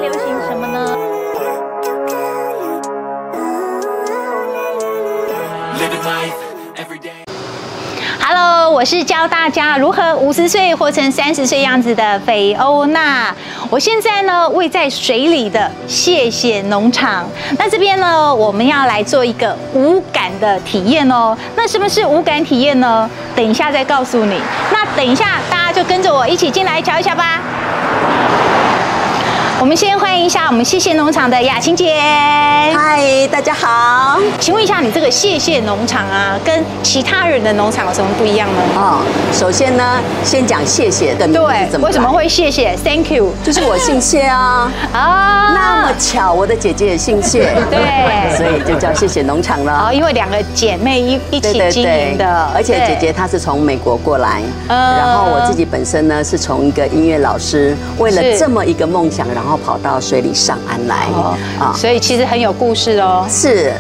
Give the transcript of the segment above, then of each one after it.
流行什么呢？Hello， 我是教大家如何50岁活成30岁样子的菲欧娜。我现在呢位在水里的谢谢农场。那这边呢，我们要来做一个无感的体验哦。那什么是无感体验呢？等一下再告诉你。那等一下大家就跟着我一起进来瞧一下吧。我们先欢迎一下我们谢谢农场的雅琴姐。嗨，大家好。请问一下，你这个谢谢农场啊，跟其他人的农场有什么不一样呢？哦，首先呢，先讲谢谢的名字是怎么来？为什么会谢谢 ？Thank you， 就是我姓谢啊。啊，那么巧，我的姐姐也姓谢，对，所以就叫谢谢农场了。哦，因为2个姐妹一起经营的，而且姐姐她是从美国过来，然后我自己本身呢是从一个音乐老师，为了这么一个梦想，然后跑到水里上岸来啊，所以其实很有故事哦。是。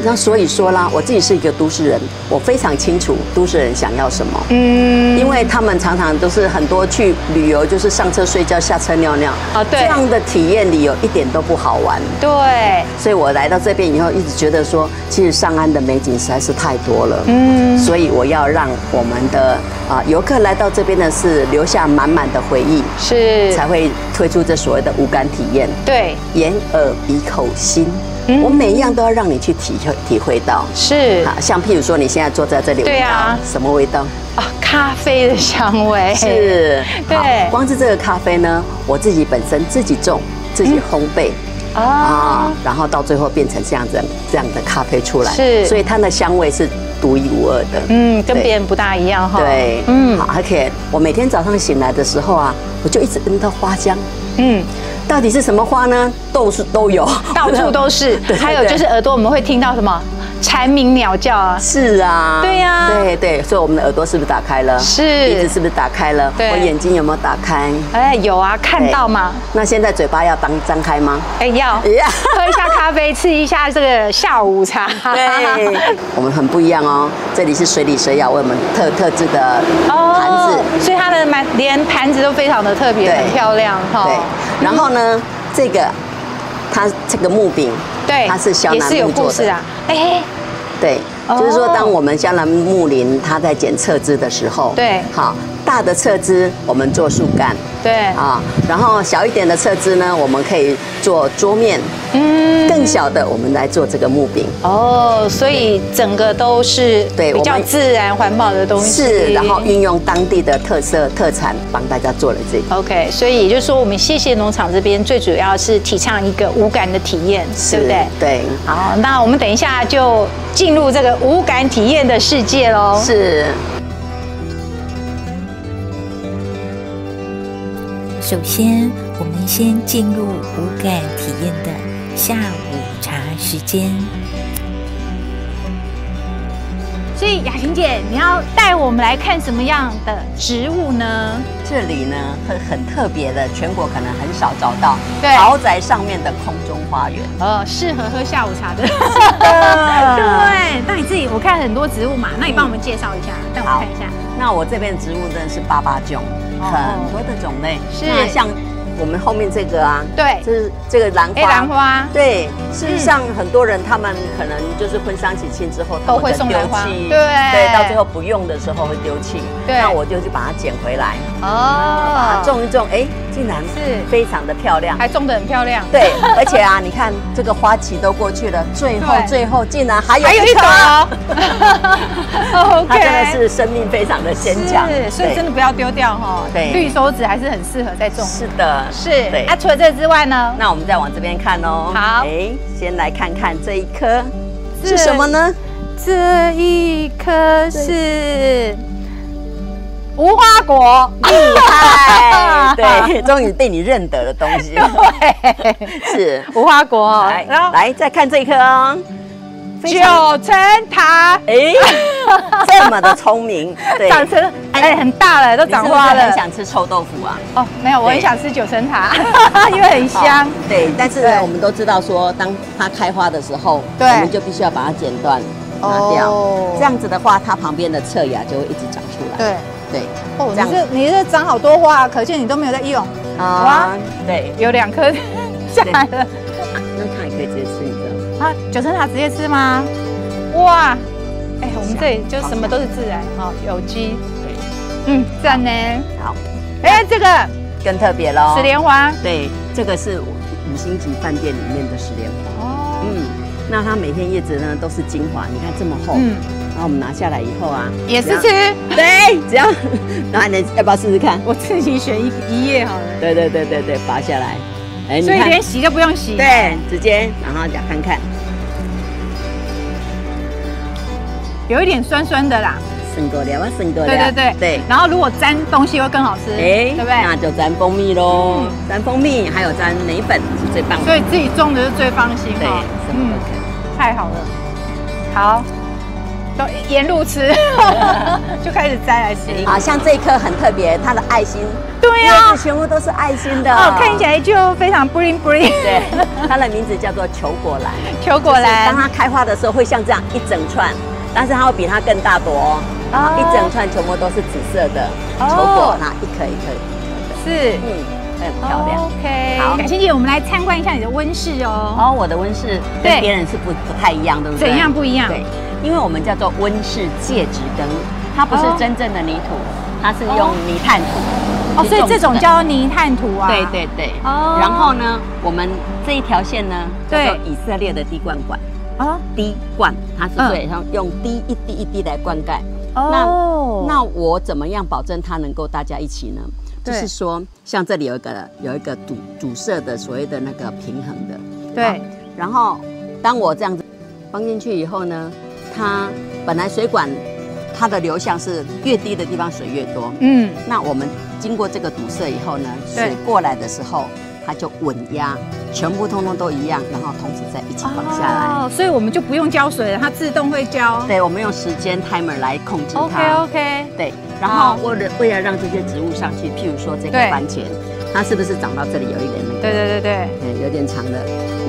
那所以说啦，我自己是一个都市人，我非常清楚都市人想要什么。因为他们常常都是很多去旅游，就是上车睡觉，下车尿尿。啊，对。这样的体验里有一点都不好玩。对。所以我来到这边以后，一直觉得说，其实上岸的美景实在是太多了。所以我要让我们的游客来到这边的是留下满满的回忆，是才会推出这所谓的无感体验。对。眼、耳、鼻、口、心。我每一样都要让你去体会到，是啊，像譬如说你现在坐在这里，对啊，什么味道啊？咖啡的香味，是，对。光是这个咖啡呢，我自己本身自己种，自己烘焙。然后到最后变成这样的咖啡出来，是，所以它的香味是独一无二的，跟别人不大一样哈。对，好，而且我每天早上醒来的时候啊，我就一直闻到花香，到底是什么花呢？都有，到处都是。还有就是耳朵，我们会听到什么？蝉鸣鸟叫啊！是啊，对呀，对，所以我们的耳朵是不是打开了？是，鼻子是不是打开了？对，我眼睛有没有打开？哎，有啊，看到吗？那现在嘴巴要张开吗？哎，要。喝一下咖啡，吃一下这个下午茶。对，我们很不一样哦。这里是水里水鸟为我们特制的盘子，所以它的连盘子都非常的特别，很漂亮哈。对，然后呢，它这个木柄，对，它是萧楠木做的啊。哎，对，就是说，当我们萧楠木林它在剪侧枝的时候，对，好，大的侧枝我们做树干，对啊，然后小一点的侧枝呢，我们可以做桌面，更小的我们来做这个木柄。哦，所以整个都是比较自然环保的东西，是，然后运用当地的特色特产帮大家做了这个。OK， 所以也就是说，我们谢谢农场这边最主要是提倡一个无感的体验，对不对？对。好，那我们等一下就进入这个无感体验的世界喽。是。首先，我们先进入无感体验的下午茶时间。所以雅琴姐，你要带我们来看什么样的植物呢？这里呢很特别的，全国可能很少找到豪宅上面的空中花园。适合喝下午茶的。对，那你自己我看很多植物嘛，那你帮我们介绍一下，带我们看一下。那我这边的植物真的是八种，很多的种类。是，那像我们后面这个啊，对，就是这个兰花。兰花，对，事实上很多人他们可能就是婚丧喜庆之后都会送兰花，对，到最后不用的时候会丢弃。对，那我就去把它捡回来，把它种一种，哎，竟然是非常的漂亮，还种得很漂亮。对，而且啊，你看这个花期都过去了，最后竟然还有一朵。它真的是生命非常的坚强，是，所以真的不要丢掉哈。对，绿手指还是很适合再种。是的，是。对。那除了这之外呢？那我们再往这边看哦。好，先来看看这一颗是什么呢？这一颗是无花果，厉害！对，终于被你认得的东西。对，是无花果。来再看这一颗哦。9层塔，这么的聪明，对，长成很大了，都长花了。你是不是很想吃臭豆腐啊？哦，没有，我很想吃9层塔，因为很香。对，但是呢，我们都知道说，当它开花的时候，我们就必须要把它剪断拿掉，这样子的话，它旁边的侧芽就会一直长出来。对，哦，你这长好多花，可见你都没有在用。哇，对，有2颗下来了。那它也可以直接吃，你知道吗？啊，九层塔直接吃吗？哇，哎，我们这里就什么都是自然，哈，有机。对，赞呢。好，哎，这个更特别喽，石莲花。对，这个是5星级饭店里面的石莲花。哦，那它每片叶子呢都是精华，你看这么厚。然后我们拿下来以后啊，也是吃。对，只要，然后你要不要试试看？我自己选一叶好了。对，拔下来。哎，所以连洗都不用洗。对，直接然后咬看看，有一点酸酸的啦。胜过了，胜过了。对。然后如果沾东西会更好吃，对不对？那就沾蜂蜜喽，沾蜂蜜，还有沾梅粉是最棒的。所以自己种的是最放心。对，什么都可以。太好了，好。都沿路吃，就开始摘来吃。好像这一颗很特别，它的爱心，对呀，叶子全部都是爱心的，哦，看起来就非常 bling bling。对，它的名字叫做球果兰。球果兰，当它开花的时候会像这样一整串，但是它会比它更大朵哦，然后一整串全部都是紫色的球果，那一颗一颗的，是，很漂亮。OK， 好，雅欣姐，我们来参观一下你的温室哦。哦，我的温室跟别人是不太一样，对不对？怎样不一样？对。因为我们叫做温室介质耕，它不是真正的泥土，它是用泥炭土。哦，所以这种叫泥炭土啊。对。哦。然后呢，我们这一条线呢，叫做以色列的滴灌管。哦。滴灌，它是对，用滴一滴一滴来灌溉。哦。那我怎么样保证它能够大家一起呢？就是说，像这里有一个阻塞的所谓的那个平衡的。对。然后，当我这样子放进去以后呢？它本来水管，它的流向是越低的地方水越多。那我们经过这个堵塞以后呢，水过来的时候，它就稳压，全部通通都一样，然后同时再一起放下来。哦，所以我们就不用浇水了，它自动会浇。对，我们用时间 timer 来控制它。OK。对，然后为了让这些植物上去，譬如说这个番茄，它是不是长到这里有一点那个？对，有点长的。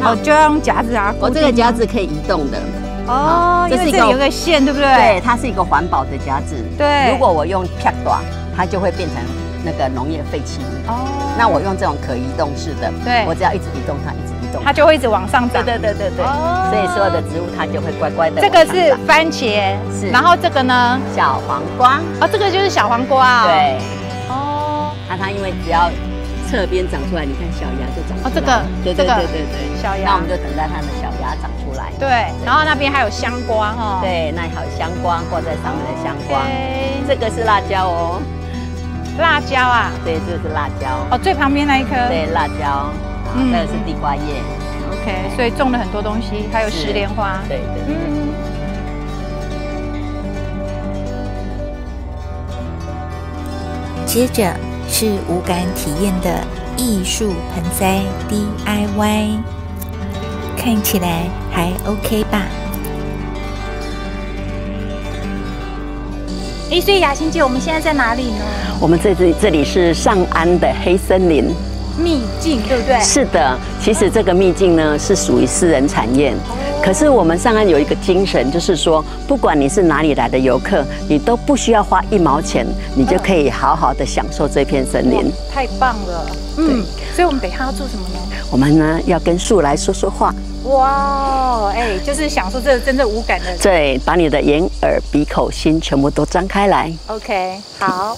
哦，就要用夹子啊。我这个夹子可以移动的。哦，因为这里有个线，对不对？对，它是一个环保的夹子。对，如果我用啪短，它就会变成那个农业废弃物。哦，那我用这种可移动式的，对，我只要一直移动它，一直移动，它就会一直往上长。对。所以所有的植物它就会乖乖的。这个是番茄，是。然后这个呢？小黄瓜。哦，这个就是小黄瓜。对。哦。它因为只要侧边长出来，你看小芽就长出来。哦，这个，对，小芽。那我们就等待它的小芽长出来。对，然后那边还有香瓜哈。对，那还有香瓜挂在上面的香瓜。这个是辣椒哦。辣椒啊？对，这个是辣椒。哦，最旁边那一颗。对，辣椒。这个是地瓜叶。OK， 所以种了很多东西，还有石莲花。对。接着是无感体验的艺术盆栽 DIY， 看起来还 OK 吧？所以雅欣姐，我们现在在哪里呢？我们这里是上安的黑森林秘境，对不对？是的，其实这个秘境呢是属于私人产业。可是我们上岸有一个精神，就是说，不管你是哪里来的游客，你都不需要花1毛钱，你就可以好好的享受这片森林。太棒了，所以我们等一下要做什么呢？我们呢要跟树来说说话。哇，就是享受这真正无感的。对，把你的眼、耳、鼻、口、心全部都张开来。OK， 好。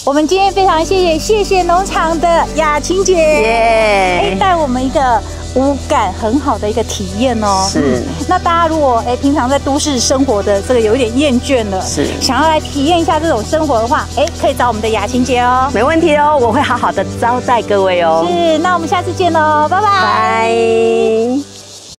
我们今天非常谢谢农场的雅琴姐，带我们一个五感很好的一个体验哦。是。那大家如果平常在都市生活的这个有一点厌倦了，是想要来体验一下这种生活的话，可以找我们的雅琴姐哦。没问题哦，我会好好的招待各位哦。是，那我们下次见喽，拜拜。拜。